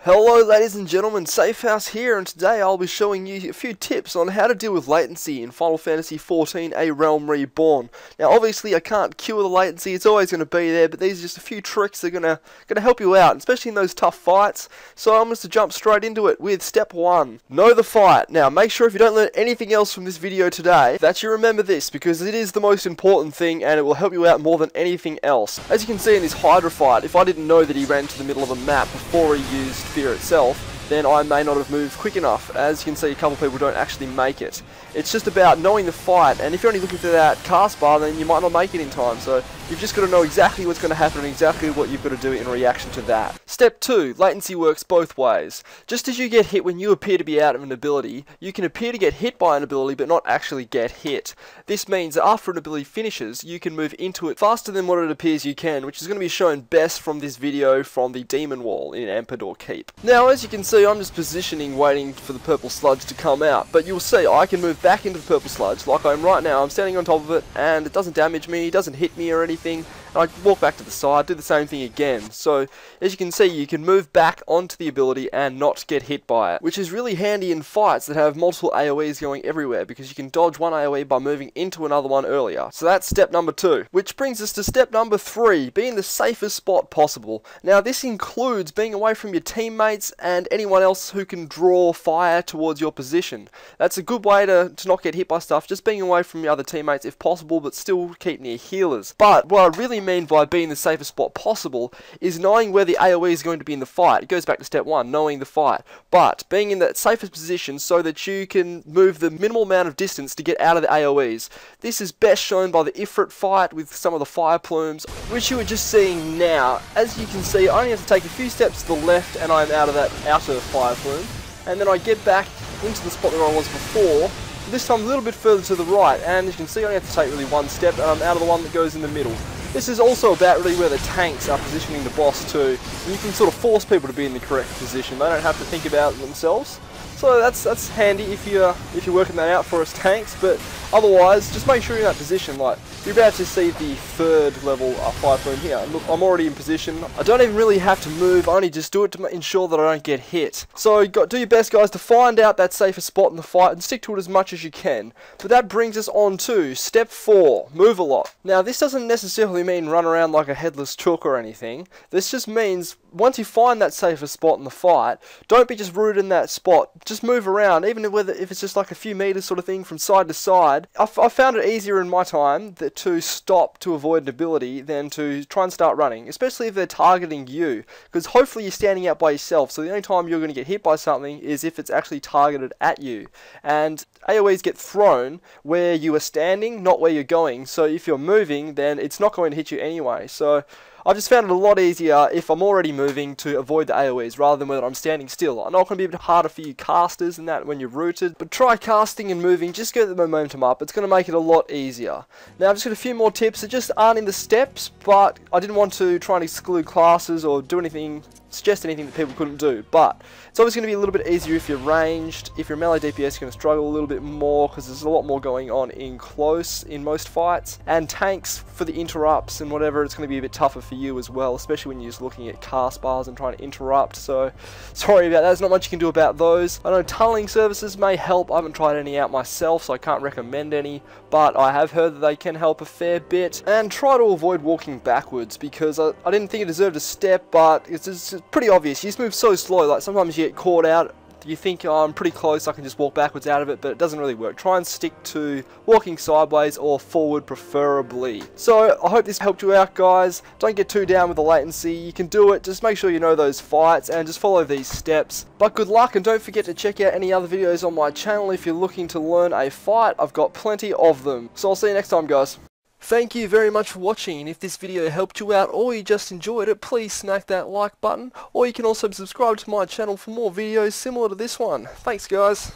Hello ladies and gentlemen, Safehouse here, and today I'll be showing you a few tips on how to deal with latency in Final Fantasy XIV A Realm Reborn. Now obviously I can't cure the latency, it's always going to be there, but these are just a few tricks that are going to help you out, especially in those tough fights. So I'm going to jump straight into it with step 1. Know the fight. Now make sure if you don't learn anything else from this video today, that you remember this, because it is the most important thing and it will help you out more than anything else. As you can see in this Hydra fight, if I didn't know that he ran to the middle of a map before he used Fear itself, then I may not have moved quick enough. As you can see, a couple of people don't actually make it. It's just about knowing the fight, and if you're only looking for that cast bar, then you might not make it in time. So you've just got to know exactly what's going to happen and exactly what you've got to do in reaction to that. Step 2. Latency works both ways. Just as you get hit when you appear to be out of an ability, you can appear to get hit by an ability but not actually get hit. This means that after an ability finishes, you can move into it faster than what it appears you can, which is going to be shown best from this video from the Demon Wall in Emperador Keep. Now as you can see, I'm just positioning waiting for the purple sludge to come out, but you'll see I can move back into the purple sludge like I am right now. I'm standing on top of it and it doesn't damage me, it doesn't hit me or anything. And I walk back to the side, do the same thing again. So as you can see, you can move back onto the ability and not get hit by it, which is really handy in fights that have multiple AoEs going everywhere, because you can dodge one AoE by moving into another one earlier. So that's step number 2, which brings us to step number 3, be in the safest spot possible. Now this includes being away from your teammates and anyone else who can draw fire towards your position. That's a good way to not get hit by stuff, just being away from your other teammates if possible, but still keep near healers. But what I really mean by being the safest spot possible is knowing where the AoE is going to be in the fight. It goes back to step 1, knowing the fight, but being in that safest position so that you can move the minimal amount of distance to get out of the AoEs. This is best shown by the Ifrit fight with some of the fire plumes, which you are just seeing now. As you can see, I only have to take a few steps to the left and I'm out of that outer fire plume, and then I get back into the spot where I was before, this time a little bit further to the right, and as you can see I only have to take really one step and I'm out of the one that goes in the middle. This is also about really where the tanks are positioning the boss too. You can sort of force people to be in the correct position. They don't have to think about it themselves. So that's handy if you're working that out for us tanks, but otherwise just make sure you're in that position. Like you're about to see the 3rd level fire plume here. Look, I'm already in position. I don't even really have to move, I only just do it to ensure that I don't get hit. So do your best, guys, to find out that safest spot in the fight and stick to it as much as you can. But that brings us on to step 4, move a lot. Now this doesn't necessarily mean run around like a headless chook or anything. This just means once you find that safest spot in the fight, don't be just rooted in that spot. Just move around, even if it's just like a few meters sort of thing from side to side. I found it easier in my time to stop to avoid an ability than to try and start running, especially if they're targeting you, because hopefully you're standing out by yourself, so the only time you're going to get hit by something is if it's actually targeted at you. And AoEs get thrown where you are standing, not where you're going, so if you're moving then it's not going to hit you anyway. So I've just found it a lot easier if I'm already moving to avoid the AoEs rather than when I'm standing still. I know it can be a bit harder for you casters and that when you're rooted, but try casting and moving, just get the momentum up. It's going to make it a lot easier. Now I've just got a few more tips that just aren't in the steps, but I didn't want to try and exclude classes or do anything, suggest anything that people couldn't do, but it's obviously going to be a little bit easier if you're ranged. If you're melee DPS, you're going to struggle a little bit more because there's a lot more going on in close in most fights, and tanks for the interrupts and whatever, it's going to be a bit tougher for you as well, especially when you're just looking at cast bars and trying to interrupt. So sorry about that, there's not much you can do about those. I know tunneling services may help. I haven't tried any out myself, so I can't recommend any, but I have heard that they can help a fair bit. And try to avoid walking backwards, because I didn't think it deserved a step, but it's pretty obvious. You just move so slow, like sometimes you get caught out, you think, oh, I'm pretty close, I can just walk backwards out of it, but it doesn't really work. Try and stick to walking sideways or forward preferably. So I hope this helped you out, guys. Don't get too down with the latency, you can do it, just make sure you know those fights and just follow these steps. But good luck, and don't forget to check out any other videos on my channel if you're looking to learn a fight. I've got plenty of them. So I'll see you next time, guys. Thank you very much for watching, and if this video helped you out or you just enjoyed it, please smack that like button, or you can also subscribe to my channel for more videos similar to this one. Thanks, guys.